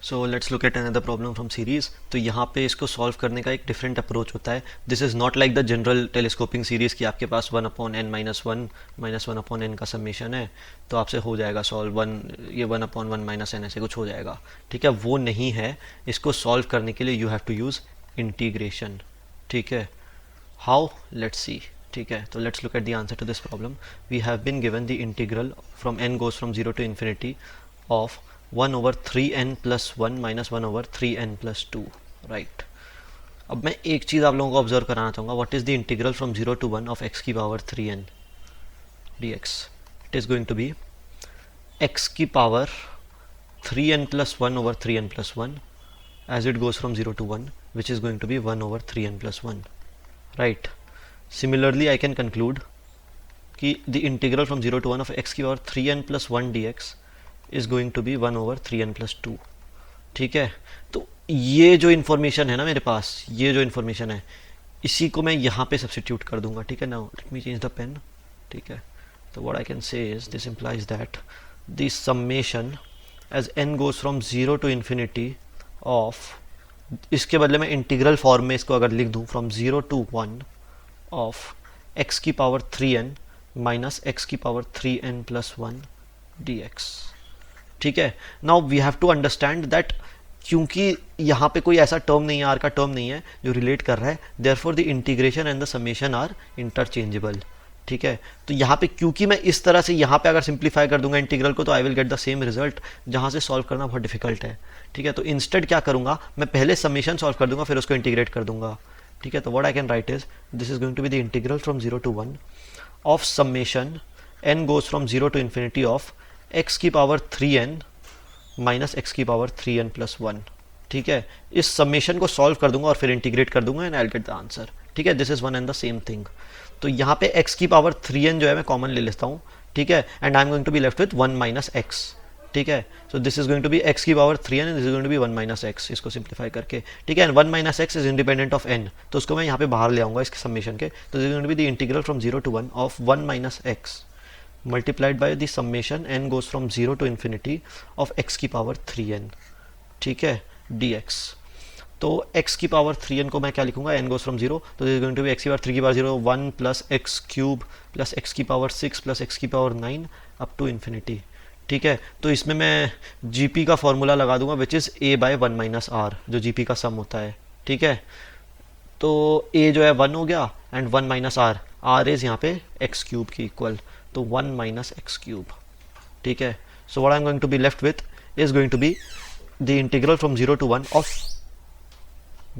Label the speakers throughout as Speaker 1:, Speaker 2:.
Speaker 1: So let's look at another problem from series. तो यहाँ पे इसको सॉल्व करने का एक डिफरेंट अप्रोच होता है। This is not like the general telescoping series कि आपके पास 1/n-1 का समेशन है तो आपसे हो जाएगा सॉल्व, 1/1 - n ऐसे कुछ हो जाएगा। ठीक है, वो नहीं है। इसको सॉल्व करने के लिए you have to use integration. ठीक है, हाउ, लेट्स सी। ठीक है, तो let's look at the answer to this problem. We have been given the integral from n goes from 0 to infinity of 1/3n+1 - 1/3n+2, right. अब मैं एक चीज़ आप लोगों को ऑब्जर्व कराना चाहूँगा। What is the integral from 0 to 1 of x की power 3n dx? It is going to be x की power 3n+1/3n+1 as it goes from 0 to 1, which is going to be 1/3n+1, right? Similarly, I can conclude कि the integral from 0 to 1 of x की power 3n+1 dx is going to be 1/3n+2। ठीक है, तो ये जो information है ना मेरे पास, ये जो इन्फॉर्मेशन है इसी को मैं यहाँ पे सब्सटीट्यूट कर दूंगा। ठीक है, now let me change the pen. ठीक है, तो what I can say is this implies that the summation as n goes from 0 to infinity of, इसके बदले में इंटीग्रल फॉर्म में इसको अगर लिख दूँ, फ्रॉम 0 to 1 ऑफ x की पावर 3n माइनस x की पावर 3n+1 dx। ठीक है, now we have to understand that क्योंकि यहाँ पे कोई ऐसा टर्म नहीं है, आर का टर्म नहीं है जो रिलेट कर रहा है, therefore the integration and the summation are interchangeable. ठीक है, तो यहाँ पे क्योंकि मैं इस तरह से यहाँ पे अगर सिंप्लीफाई कर दूंगा इंटीग्रल को तो आई will get the same result जहाँ से सॉल्व करना बहुत डिफिकल्ट है। ठीक है, तो इंस्टेड क्या करूँगा, मैं पहले समेशन सॉल्व कर दूंगा फिर उसको इंटीग्रेट कर दूंगा। ठीक है, तो what I can write is this is going to be the integral from 0 to 1 of summation n goes from 0 to infinity of x की पावर 3n माइनस x की पावर 3n+1। ठीक है, इस समेशन को सॉल्व कर दूंगा और फिर इंटीग्रेट कर दूंगा and I will get the answer. ठीक है, this is one and the same thing. तो यहाँ पे x की पावर 3n जो है मैं कॉमन ले लेता हूँ। ठीक है, and I am going to be left with 1 - x। ठीक है, so this is going to be x की power 3n and this is going to be 1 - x, इसको सिंप्लीफाई करके। ठीक है, and 1 - x is independent of n, तो उसको मैं यहाँ पे बाहर ले आऊंगा इसके समेशन के। तो this is going to be the integral from 0 to 1 of 1 - x multiplied by the summation n goes from 0 to infinity of x की पावर 3n। ठीक है, dx। तो x की पावर 3n को मैं क्या लिखूंगा, n goes from 0, तो this is going to be x की पावर 3 की power 0 1 plus x cube plus x की पावर 6 प्लस x की पावर 9 अप टू इन्फिनिटी। ठीक है, तो इसमें मैं gp का फॉर्मूला लगा दूंगा विच इज़ a/1 - r, जो gp का सम होता है। ठीक है, तो a जो है 1 हो गया एंड 1 - r इज यहाँ पे x क्यूब की इक्वल, तो 1 - x क्यूब। ठीक है, so what I am going to be left with is going to be the integral from 0 to 1 of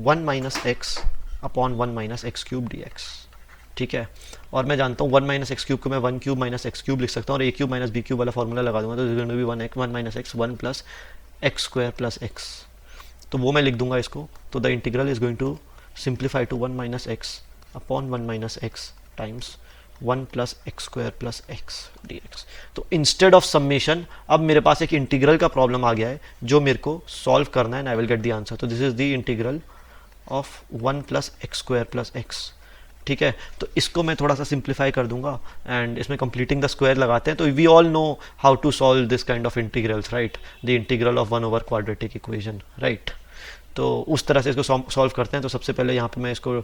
Speaker 1: 1 - x upon 1 - x cube dx। ठीक है, और मैं जानता हूँ 1 - x क्यूब को मैं 1 क्यूब - x क्यूब लिख सकता हूँ और a क्यूब - b क्यूब वाला फॉर्मूला लगा दूंगा, तो is going to be 1 - x 1 plus x square plus x, तो वो मैं लिख दूंगा इसको। तो the integral is going to simplify to 1 - x upon 1 - x times 1 plus x square plus x dx। तो इंस्टेड ऑफ समेशन अब मेरे पास एक इंटीग्रल का प्रॉब्लम आ गया है जो मेरे को सॉल्व करना है and I will get the answer. तो this is the integral of 1 plus x square plus x. ठीक है, तो इसको मैं थोड़ा सा सिंप्लीफाई कर दूंगा एंड इसमें कंप्लीटिंग द स्क्वायर लगाते हैं। तो we all know how to solve this kind of integrals, right, the integral of one by quadratic equation, right. तो उस तरह से इसको सॉल्व करते हैं। तो सबसे पहले यहाँ पे मैं इसको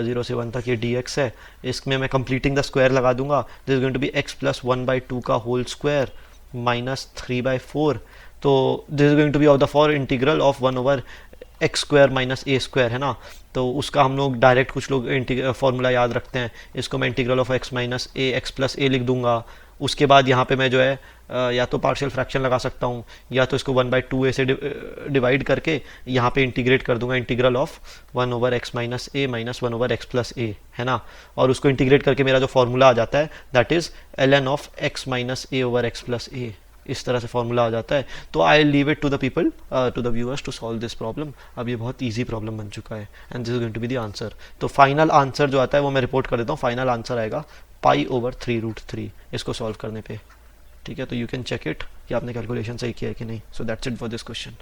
Speaker 1: 0 से 1 तक ये dx है, इसमें मैं कंप्लीटिंग द स्क्वायर लगा दूंगा। This is going to be x plus 1/2 का होल स्क्वायर माइनस 3/4। तो this is going to be of the for integral of 1/x square minus a square, है ना। तो उसका हम लोग डायरेक्ट कुछ लोग फॉर्मूला याद रखते हैं, इसको मैं integral of x minus a x plus a लिख दूंगा। उसके बाद यहाँ पे मैं जो है या तो पार्शियल फ्रैक्शन लगा सकता हूँ या तो इसको 1/2a से डिवाइड करके यहाँ पे इंटीग्रेट कर दूंगा, integral of 1/x minus a minus 1/x plus a, है ना। और उसको इंटीग्रेट करके मेरा जो फॉर्मूला आ जाता है that is ln of x minus a/x plus a, इस तरह से फॉर्मूला आ जाता है। तो I leave it to the people, to the viewers to solve this problem. अब ये बहुत ईजी प्रॉब्लम बन चुका है and this is going to be the answer. तो फाइनल आंसर जो आता है वो मैं रिपोर्ट कर देता हूँ। फाइनल आंसर आएगा π/3√3 इसको सॉल्व करने पे। ठीक है, तो यू कैन चेक इट कि आपने कैलकुलेशन सही किया है कि नहीं। So that's it for this question.